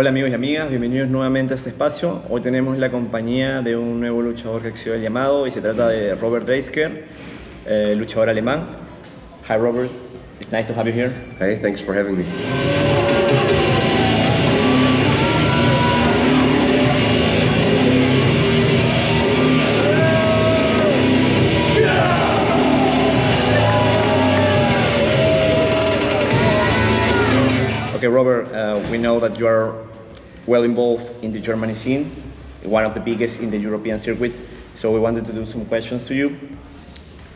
Hola amigos y amigas, bienvenidos nuevamente a este espacio. Hoy tenemos la compañía de un nuevo luchador que ha sido llamado y se trata de Robert Dreissker, luchador alemán. Hi Robert, it's nice to have you here. Hey, thanks for having me. Okay, Robert, we know that you are well involved in the Germany scene, one of the biggest in the European circuit. So we wanted to do some questions to you.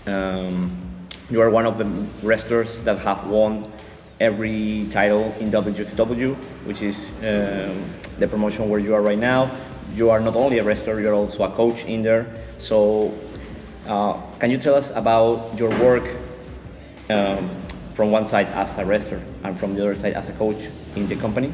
You are one of the wrestlers that have won every title in wXw, which is the promotion where you are right now. You are not only a wrestler, you're also a coach in there. So can you tell us about your work from one side as a wrestler and from the other side as a coach in the company?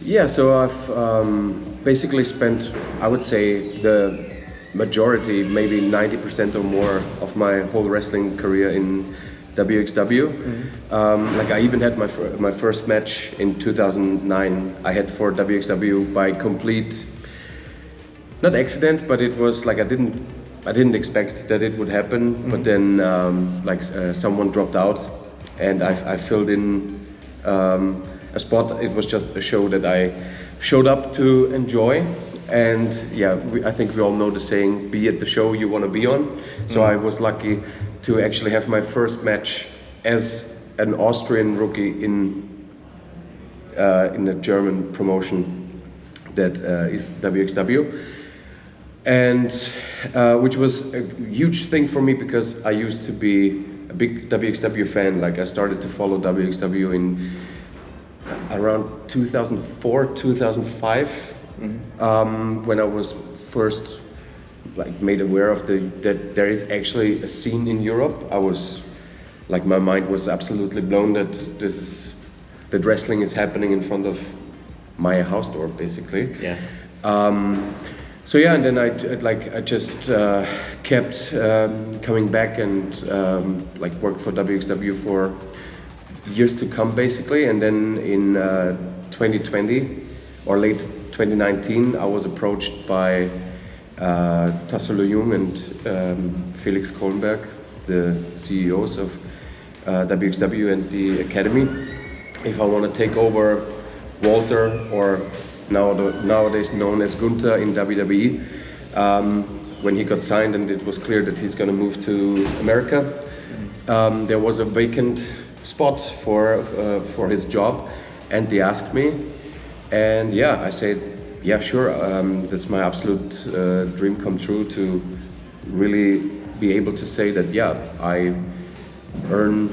Yeah, so I've basically spent, I would say, the majority, maybe 90% or more of my whole wrestling career in wXw. Mm-hmm. Like I even had my first match in 2009. I had for wXw by complete, not accident, but it was like I didn't expect that it would happen. Mm-hmm. But then someone dropped out, and I filled in a spot. It was just a show that I showed up to enjoy. And yeah, I think we all know the saying, be at the show you want to be on. So I was lucky to actually have my first match as an Austrian rookie in a German promotion that is wXw. And which was a huge thing for me because I used to be a big wXw fan. Like I started to follow wXw in around 2004, 2005. Mm-hmm. When I was first made aware of that there is actually a scene in Europe, I was like, my mind was absolutely blown that wrestling is happening in front of my house door, basically. Yeah. So yeah, and then I just kept coming back and worked for wXw for years to come, basically. And then in 2020 or late 2019, I was approached by Tassilo Jung and Felix Kohlenberg, the CEOs of wXw and the Academy, if I want to take over Walter, or nowadays known as Gunther, in WWE, when he got signed and it was clear that he's going to move to America. There was a vacant spot for his job, and they asked me. And yeah, I said, yeah, sure. That's my absolute dream come true, to really be able to say that, yeah, I earn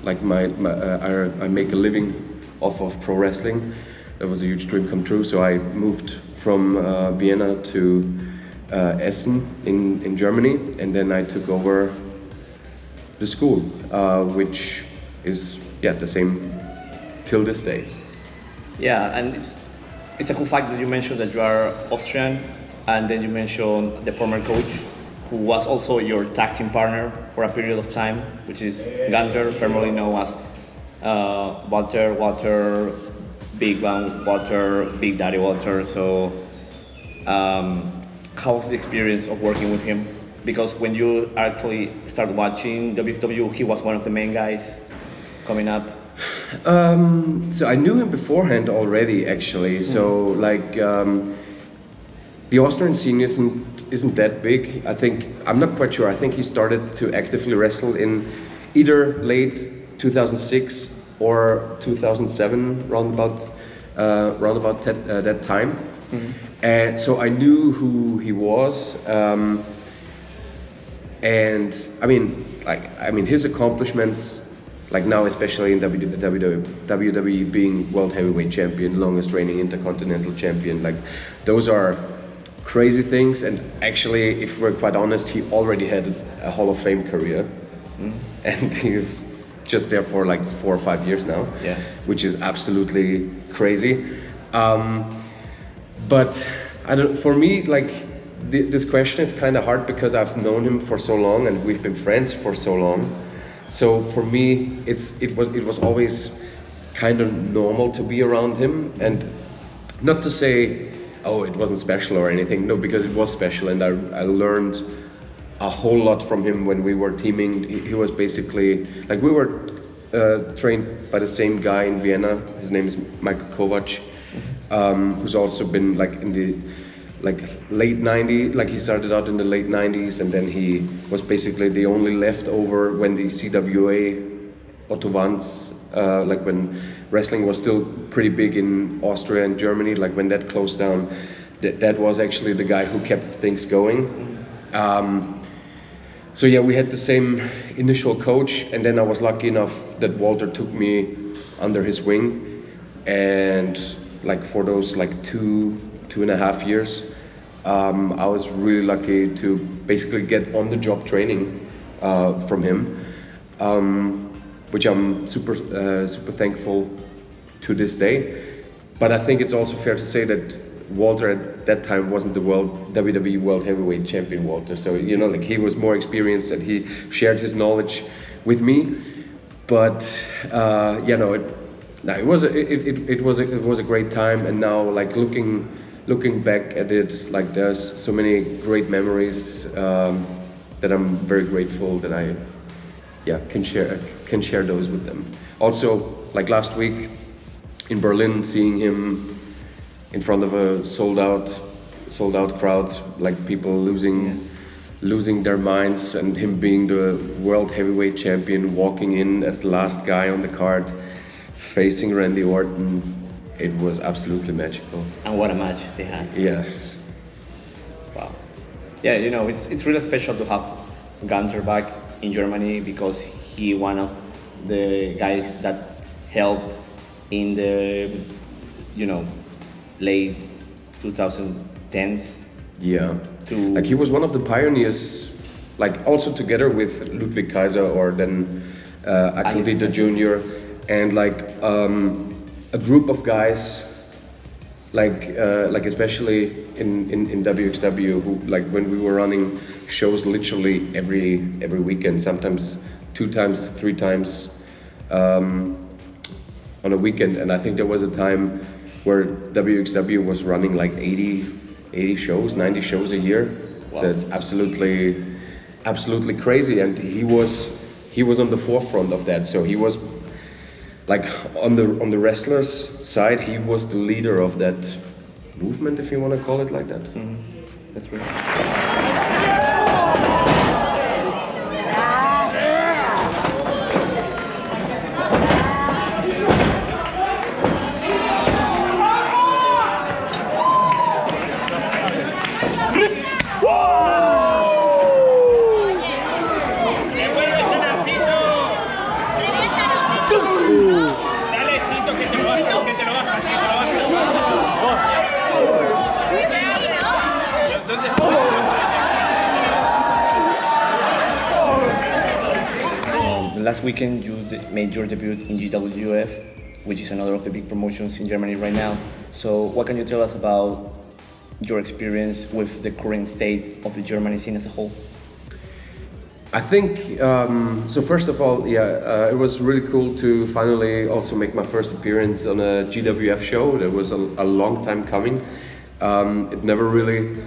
like I make a living off of pro wrestling. That was a huge dream come true. So I moved from Vienna to Essen in Germany, and then I took over the school, which is the same till this day. Yeah, and it's a cool fact that you mentioned that you are Austrian, and then you mentioned the former coach, who was also your tag team partner for a period of time, which is Gunther, formerly known as Walter, Big Bang Walter, Big Daddy Walter. So how was the experience of working with him? Because when you actually started watching wXw, he was one of the main guys coming up. So I knew him beforehand already, actually. So the Austrian scene isn't that big. I'm not quite sure. I think he started to actively wrestle in either late 2006 or 2007, round about that time. Mm-hmm. And so I knew who he was. And I mean his accomplishments. Like now, especially in WWE, being World Heavyweight Champion, longest reigning Intercontinental Champion, like those are crazy things. And actually, if we're quite honest, he already had a Hall of Fame career, and he's just there for like 4 or 5 years now, which is absolutely crazy. But for me, this question is kind of hard because I've known him for so long and we've been friends for so long. So for me, it was always kind of normal to be around him, and not to say, oh, it wasn't special or anything. No, because it was special, and I learned a whole lot from him when we were teaming. He was basically like, we were trained by the same guy in Vienna. His name is Michael Kovac, who's also been like in the late 90s. Like he started out in the late 90s, and then he was basically the only leftover when the CWA Otto Wanz, like when wrestling was still pretty big in Austria and Germany, like when that closed down, that was actually the guy who kept things going. So yeah, we had the same initial coach, and then I was lucky enough that Walter took me under his wing, and like for those like 2.5 years, I was really lucky to basically get on-the-job training from him, which I'm super thankful to this day. But I think it's also fair to say that Walter at that time wasn't the WWE World Heavyweight Champion Walter. So you know, like he was more experienced and he shared his knowledge with me. But you know, it was a great time. And now, like looking back at it, like there's so many great memories that I'm very grateful that I can share those with them. Also, like last week in Berlin, seeing him in front of a sold out crowd, like people losing their minds, and him being the world heavyweight champion, walking in as the last guy on the card, facing Randy Orton, it was absolutely magical. And what a match they had. Yes. Wow. Yeah, you know, it's really special to have Ganser back in Germany, because he one of the guys that helped in the, you know, late 2010s. Yeah. Like he was one of the pioneers, like also together with Ludwig Kaiser or then Axel Dieter Jr. and like a group of guys, like especially in wXw, who like when we were running shows literally every weekend, sometimes 2 times, 3 times on a weekend. And I think there was a time where wXw was running like 80 shows, 90 shows a year. Wow. So it's absolutely crazy. And he was on the forefront of that. So he was like on the wrestlers' side, he was the leader of that movement, if you want to call it like that. Mm-hmm. That's great. Last weekend you made your debut in GWF, which is another of the big promotions in Germany right now. So what can you tell us about your experience with the current state of the German scene as a whole? I think, so first of all, it was really cool to finally also make my first appearance on a GWF show. That was a long time coming. It never really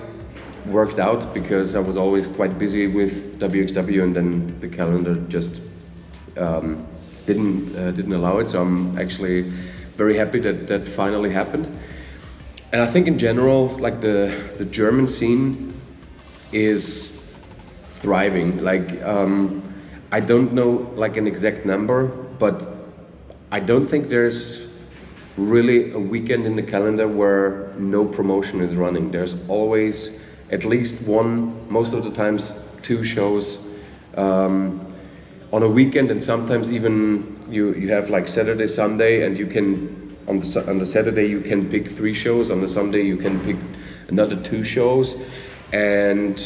worked out because I was always quite busy with wXw, and then the calendar just didn't allow it. So I'm actually very happy that finally happened. And I think in general, like the German scene is thriving. Like I don't know like an exact number, but I don't think there's really a weekend in the calendar where no promotion is running. There's always at least one, most of the times 2 shows on a weekend, and sometimes even you have like Saturday, Sunday, and you can on the Saturday you can pick 3 shows. On the Sunday you can pick another 2 shows, and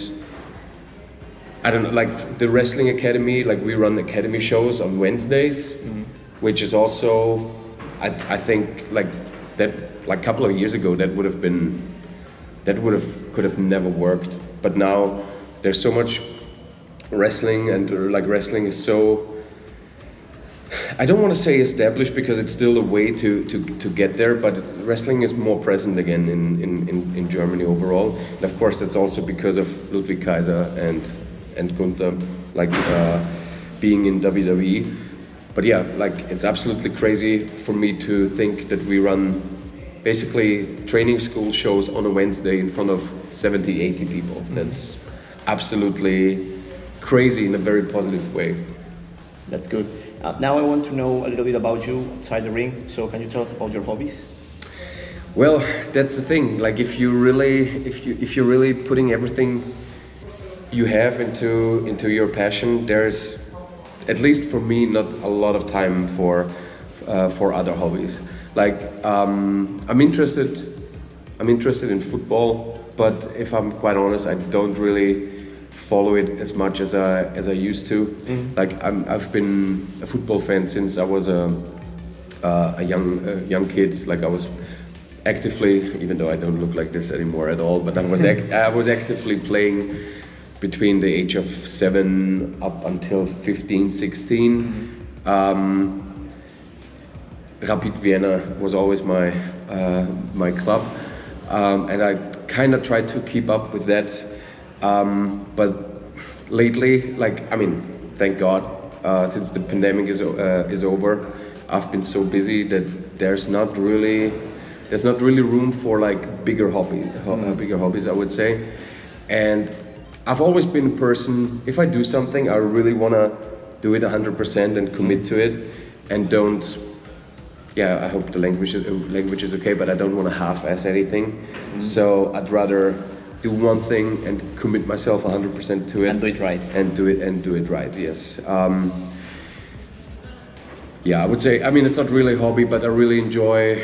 I don't know, like the Wrestling Academy, like we run academy shows on Wednesdays, which is also, I think like that, like a couple of years ago that could have never worked. But now there's so much wrestling, and like wrestling is so I don't want to say established because it's still a way to get there, but wrestling is more present again in Germany overall. And of course that's also because of Ludwig Kaiser and Gunther, like being in WWE. But yeah, like it's absolutely crazy for me to think that we run basically training school shows on a Wednesday in front of 70, 80 people. That's absolutely crazy in a very positive way. That's good. Now I want to know a little bit about you outside the ring. So can you tell us about your hobbies? Well, that's the thing. Like if you're really putting everything you have into your passion, there's, at least for me, not a lot of time for other hobbies. Like I'm interested in football, but if I'm quite honest, I don't really follow it as much as I used to. Like I've been a football fan since I was a young kid. Like I was actively, even though I don't look like this anymore at all, but I was actively playing between the age of 7 up until 15, 16. Rapid Vienna was always my club, and I kind of tried to keep up with that. But lately, like, I mean, thank God, since the pandemic is over, I've been so busy that there's not really room for like bigger hobbies, I would say. And I've always been a person, if I do something, I really want to do it 100% and commit to it, and don't, yeah, I hope the language is okay, but I don't want to half-ass anything. So I'd rather do one thing and commit myself 100% to it. And do it right. And do it right, yes. Yeah, I would say, I mean, it's not really a hobby, but I really enjoy,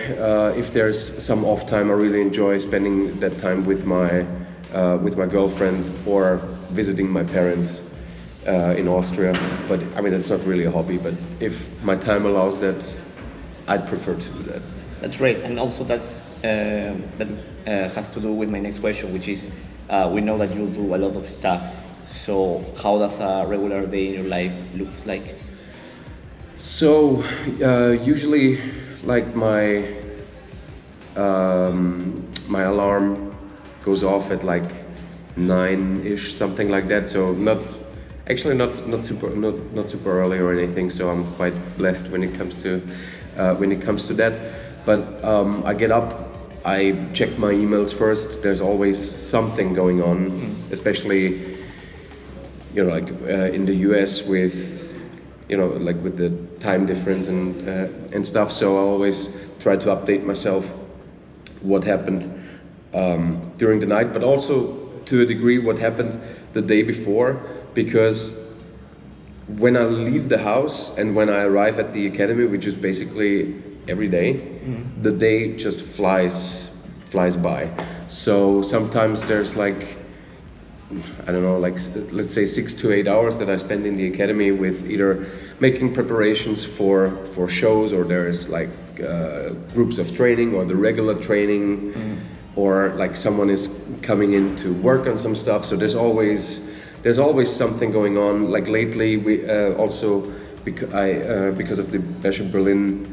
if there's some off time, I really enjoy spending that time with my girlfriend or visiting my parents in Austria. But I mean, it's not really a hobby, but if my time allows that, I'd prefer to do that. That's great, and also that has to do with my next question, which is, we know that you do a lot of stuff. So how does a regular day in your life looks like? So usually, like my alarm goes off at like 9-ish, something like that. So not super early or anything. So I'm quite blessed when it comes to that. But I get up, I check my emails first. There's always something going on, especially, you know, like in the US with, you know, like with the time difference and stuff. So I always try to update myself what happened during the night, but also to a degree what happened the day before, because when I leave the house and when I arrive at the academy, which is basically every day, the day just flies by. So sometimes there's like, I don't know, like let's say 6 to 8 hours that I spend in the academy with either making preparations for shows, or there's like groups of training, or the regular training, or like someone is coming in to work on some stuff. So there's always something going on. Like lately, we also because of the Bash of Berlin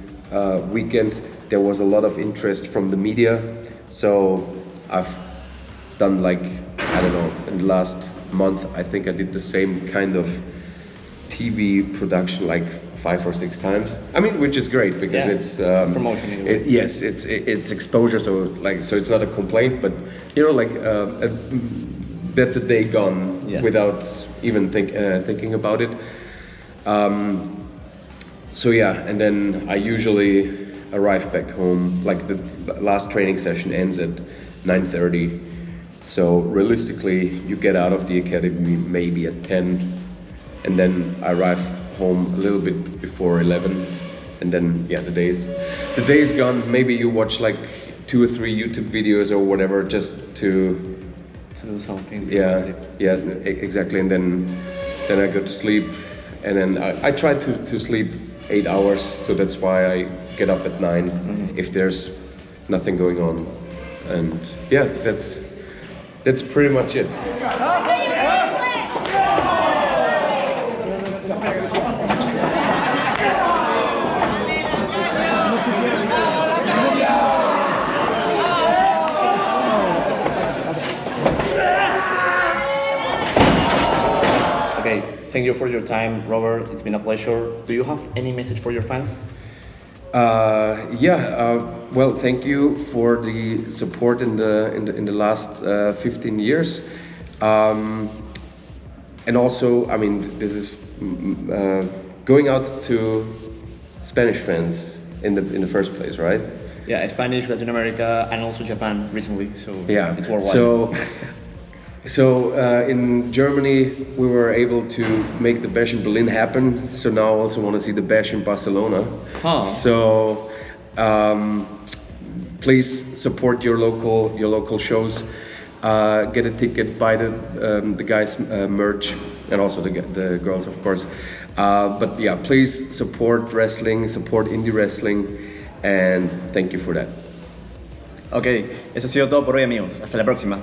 weekend, there was a lot of interest from the media. So I've done like, I don't know, in the last month, I think I did the same kind of TV production like 5 or 6 times. I mean, which is great because it's promotion in a way. Yes, it's exposure. So it's not a complaint, but you know, like that's a day gone without even thinking about it. So yeah, and then I usually arrive back home. Like the last training session ends at 9:30. So realistically, you get out of the academy maybe at 10, and then I arrive home a little bit before 11, and then yeah, the day's gone. Maybe you watch like 2 or 3 YouTube videos or whatever just to do something. Yeah, exactly. And then I go to sleep, and then I try to sleep 8 hours. So that's why I get up at 9 if there's nothing going on, and yeah, that's pretty much it. thank you for your time, Robert. It's been a pleasure. Do you have any message for your fans? Well, thank you for the support in the last 15 years, and also, I mean, this is going out to Spanish fans in the first place, right? Yeah, Spanish, Latin America, and also Japan recently. So Yeah, it's worldwide. So in Germany, we were able to make the Bash in Berlin happen. So now I also want to see the Bash in Barcelona. Huh. So please support your local shows. Get a ticket, buy the guys' merch, and also the girls, of course. But yeah, please support wrestling, support indie wrestling, and thank you for that. Ok, eso ha sido todo por hoy, amigos. Hasta la próxima.